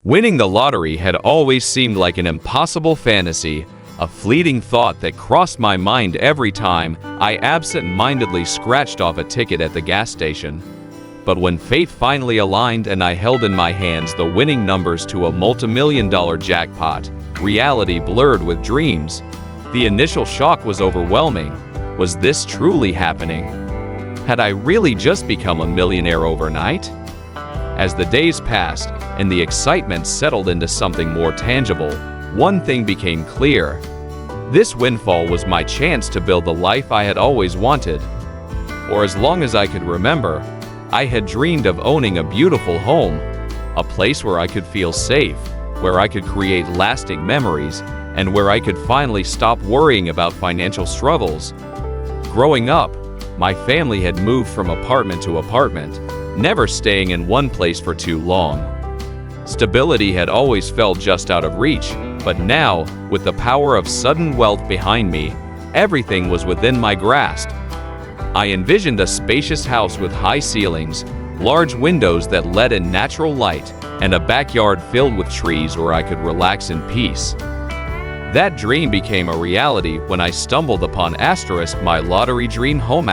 Winning the lottery had always seemed like an impossible fantasy, a fleeting thought that crossed my mind every time I absent-mindedly scratched off a ticket at the gas station. But when fate finally aligned and I held in my hands the winning numbers to a multi-million-dollar jackpot, reality blurred with dreams. The initial shock was overwhelming. Was this truly happening? Had I really just become a millionaire overnight? As the days passed and the excitement settled into something more tangible, one thing became clear. This windfall was my chance to build the life I had always wanted. For as long as I could remember, I had dreamed of owning a beautiful home, a place where I could feel safe, where I could create lasting memories, and where I could finally stop worrying about financial struggles. Growing up, my family had moved from apartment to apartment, never staying in one place for too long. Stability had always felt just out of reach, but now, with the power of sudden wealth behind me, everything was within my grasp. I envisioned a spacious house with high ceilings, large windows that let in natural light, and a backyard filled with trees where I could relax in peace. That dream became a reality when I stumbled upon My Lottery Dream Home,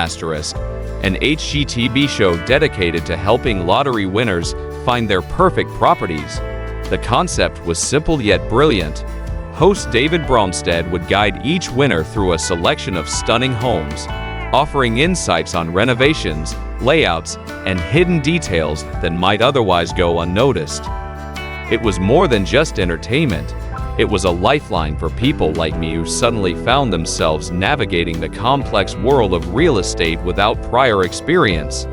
an HGTV show dedicated to helping lottery winners find their perfect properties. The concept was simple yet brilliant. Host David Bromstad would guide each winner through a selection of stunning homes, offering insights on renovations, layouts, and hidden details that might otherwise go unnoticed. It was more than just entertainment. It was a lifeline for people like me who suddenly found themselves navigating the complex world of real estate without prior experience.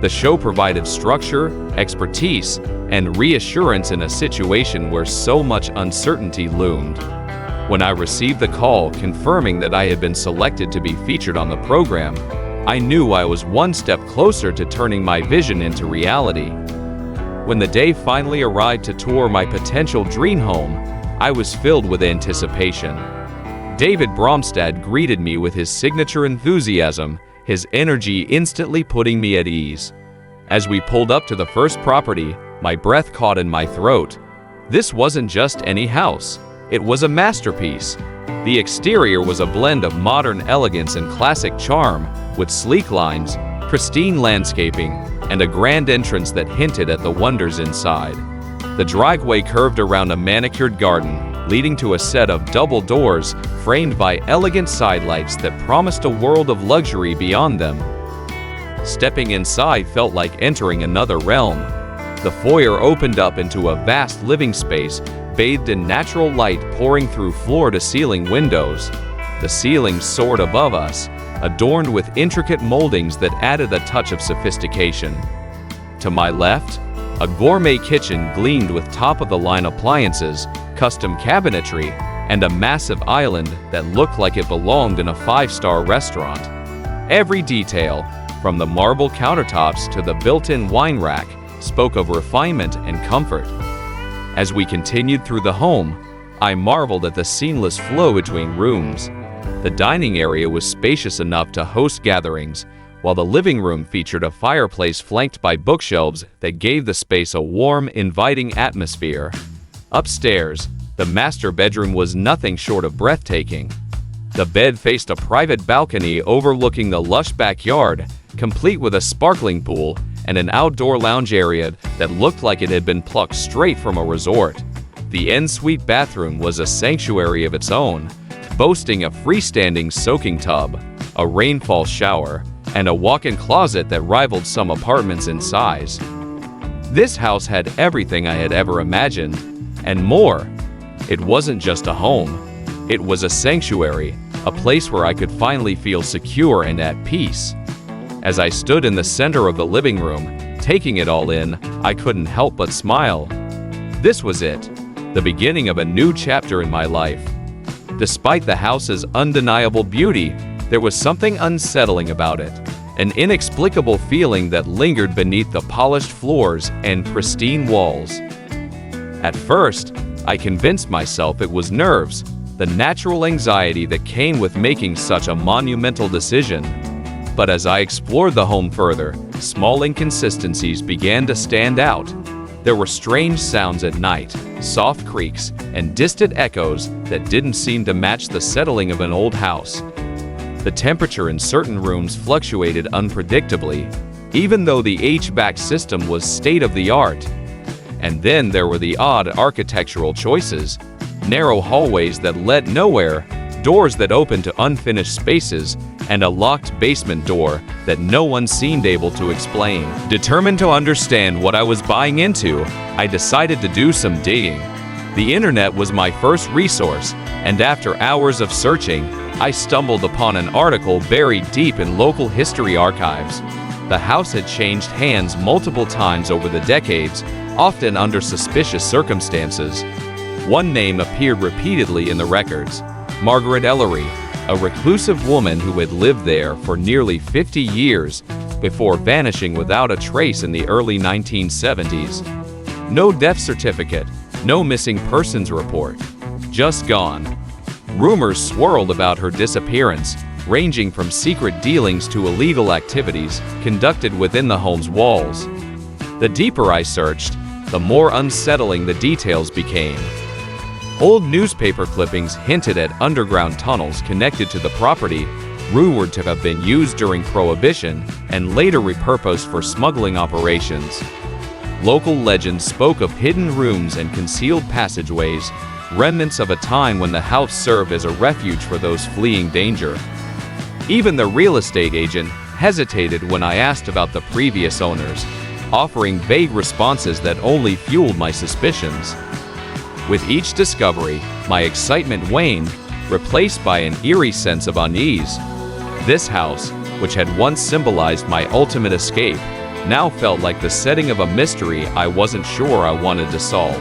The show provided structure, expertise, and reassurance in a situation where so much uncertainty loomed. When I received the call confirming that I had been selected to be featured on the program, I knew I was one step closer to turning my vision into reality. When the day finally arrived to tour my potential dream home, I was filled with anticipation. David Bromstad greeted me with his signature enthusiasm, his energy instantly putting me at ease. As we pulled up to the first property, my breath caught in my throat. This wasn't just any house. It was a masterpiece. The exterior was a blend of modern elegance and classic charm, with sleek lines, pristine landscaping, and a grand entrance that hinted at the wonders inside. The driveway curved around a manicured garden, leading to a set of double doors framed by elegant sidelights that promised a world of luxury beyond them. Stepping inside felt like entering another realm. The foyer opened up into a vast living space, bathed in natural light pouring through floor-to-ceiling windows. The ceilings soared above us, adorned with intricate moldings that added a touch of sophistication. To my left, a gourmet kitchen gleamed with top-of-the-line appliances, custom cabinetry, and a massive island that looked like it belonged in a five-star restaurant. Every detail, from the marble countertops to the built-in wine rack, spoke of refinement and comfort. As we continued through the home, I marveled at the seamless flow between rooms. The dining area was spacious enough to host gatherings, while the living room featured a fireplace flanked by bookshelves that gave the space a warm, inviting atmosphere. Upstairs, the master bedroom was nothing short of breathtaking. The bed faced a private balcony overlooking the lush backyard, complete with a sparkling pool and an outdoor lounge area that looked like it had been plucked straight from a resort. The ensuite bathroom was a sanctuary of its own, boasting a freestanding soaking tub, a rainfall shower, and a walk-in closet that rivaled some apartments in size. This house had everything I had ever imagined, and more. It wasn't just a home. It was a sanctuary, a place where I could finally feel secure and at peace. As I stood in the center of the living room, taking it all in, I couldn't help but smile. This was it, the beginning of a new chapter in my life. Despite the house's undeniable beauty, there was something unsettling about it, an inexplicable feeling that lingered beneath the polished floors and pristine walls. At first, I convinced myself it was nerves, the natural anxiety that came with making such a monumental decision. But as I explored the home further, small inconsistencies began to stand out. There were strange sounds at night, soft creaks, and distant echoes that didn't seem to match the settling of an old house. The temperature in certain rooms fluctuated unpredictably, even though the HVAC system was state-of-the-art. And then there were the odd architectural choices: narrow hallways that led nowhere, doors that opened to unfinished spaces, and a locked basement door that no one seemed able to explain. Determined to understand what I was buying into, I decided to do some digging. The internet was my first resource, and after hours of searching, I stumbled upon an article buried deep in local history archives. The house had changed hands multiple times over the decades, often under suspicious circumstances. One name appeared repeatedly in the records: Margaret Ellery, a reclusive woman who had lived there for nearly 50 years before vanishing without a trace in the early 1970s. No death certificate, no missing persons report, just gone. Rumors swirled about her disappearance, ranging from secret dealings to illegal activities conducted within the home's walls. The deeper I searched, the more unsettling the details became. Old newspaper clippings hinted at underground tunnels connected to the property, rumored to have been used during Prohibition and later repurposed for smuggling operations. Local legends spoke of hidden rooms and concealed passageways, remnants of a time when the house served as a refuge for those fleeing danger. Even the real estate agent hesitated when I asked about the previous owners, offering vague responses that only fueled my suspicions. With each discovery, my excitement waned, replaced by an eerie sense of unease. This house, which had once symbolized my ultimate escape, now felt like the setting of a mystery I wasn't sure I wanted to solve.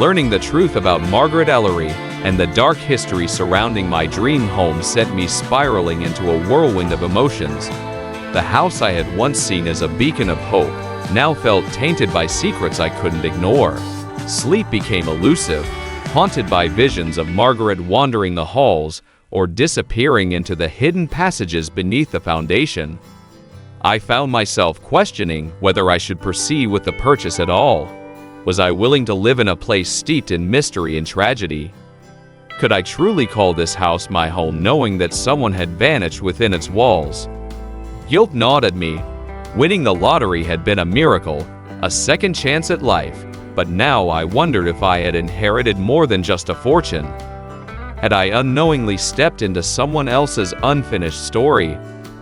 Learning the truth about Margaret Ellery and the dark history surrounding my dream home sent me spiraling into a whirlwind of emotions. The house I had once seen as a beacon of hope now felt tainted by secrets I couldn't ignore. Sleep became elusive, haunted by visions of Margaret wandering the halls or disappearing into the hidden passages beneath the foundation. I found myself questioning whether I should proceed with the purchase at all. Was I willing to live in a place steeped in mystery and tragedy? Could I truly call this house my home knowing that someone had vanished within its walls? Guilt gnawed at me. Winning the lottery had been a miracle, a second chance at life, but now I wondered if I had inherited more than just a fortune. Had I unknowingly stepped into someone else's unfinished story?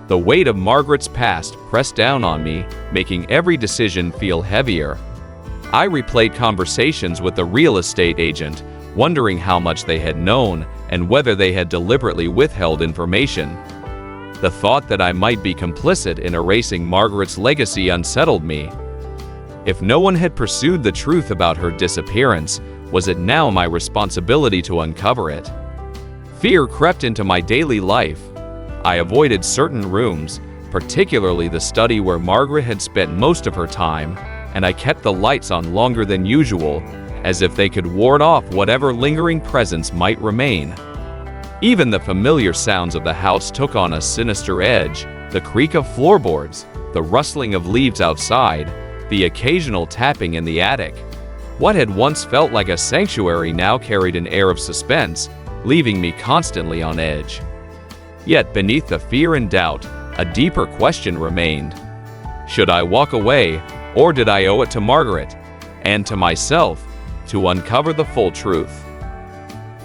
The weight of Margaret's past pressed down on me, making every decision feel heavier. I replayed conversations with the real estate agent, wondering how much they had known and whether they had deliberately withheld information. The thought that I might be complicit in erasing Margaret's legacy unsettled me. If no one had pursued the truth about her disappearance, was it now my responsibility to uncover it? Fear crept into my daily life. I avoided certain rooms, particularly the study where Margaret had spent most of her time, and I kept the lights on longer than usual, as if they could ward off whatever lingering presence might remain. Even the familiar sounds of the house took on a sinister edge: the creak of floorboards, the rustling of leaves outside, the occasional tapping in the attic. What had once felt like a sanctuary now carried an air of suspense, leaving me constantly on edge. Yet beneath the fear and doubt, a deeper question remained. Should I walk away, or did I owe it to Margaret, and to myself, to uncover the full truth?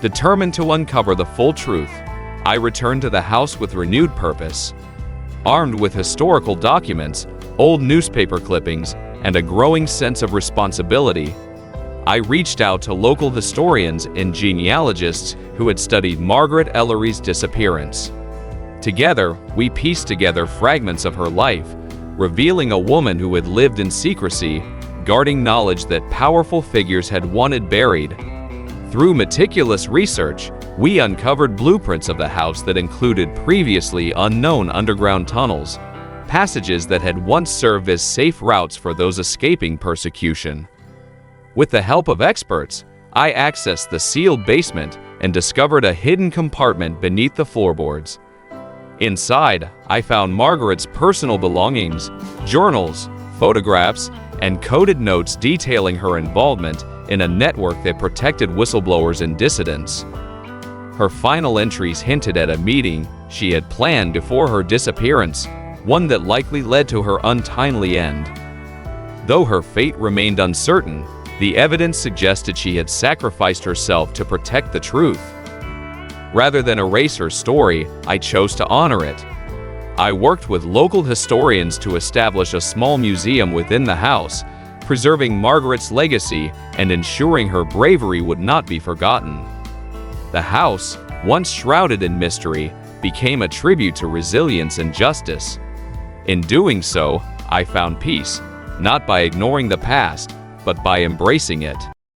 Determined to uncover the full truth, I returned to the house with renewed purpose. Armed with historical documents, old newspaper clippings, and a growing sense of responsibility, I reached out to local historians and genealogists who had studied Margaret Ellery's disappearance. Together, we pieced together fragments of her life, revealing a woman who had lived in secrecy, guarding knowledge that powerful figures had wanted buried. Through meticulous research, we uncovered blueprints of the house that included previously unknown underground tunnels, passages that had once served as safe routes for those escaping persecution. With the help of experts, I accessed the sealed basement and discovered a hidden compartment beneath the floorboards. Inside, I found Margaret's personal belongings, journals, photographs, and coded notes detailing her involvement in a network that protected whistleblowers and dissidents. Her final entries hinted at a meeting she had planned before her disappearance, one that likely led to her untimely end. Though her fate remained uncertain, the evidence suggested she had sacrificed herself to protect the truth. Rather than erase her story, I chose to honor it. I worked with local historians to establish a small museum within the house, preserving Margaret's legacy and ensuring her bravery would not be forgotten. The house, once shrouded in mystery, became a tribute to resilience and justice. In doing so, I found peace, not by ignoring the past, but by embracing it.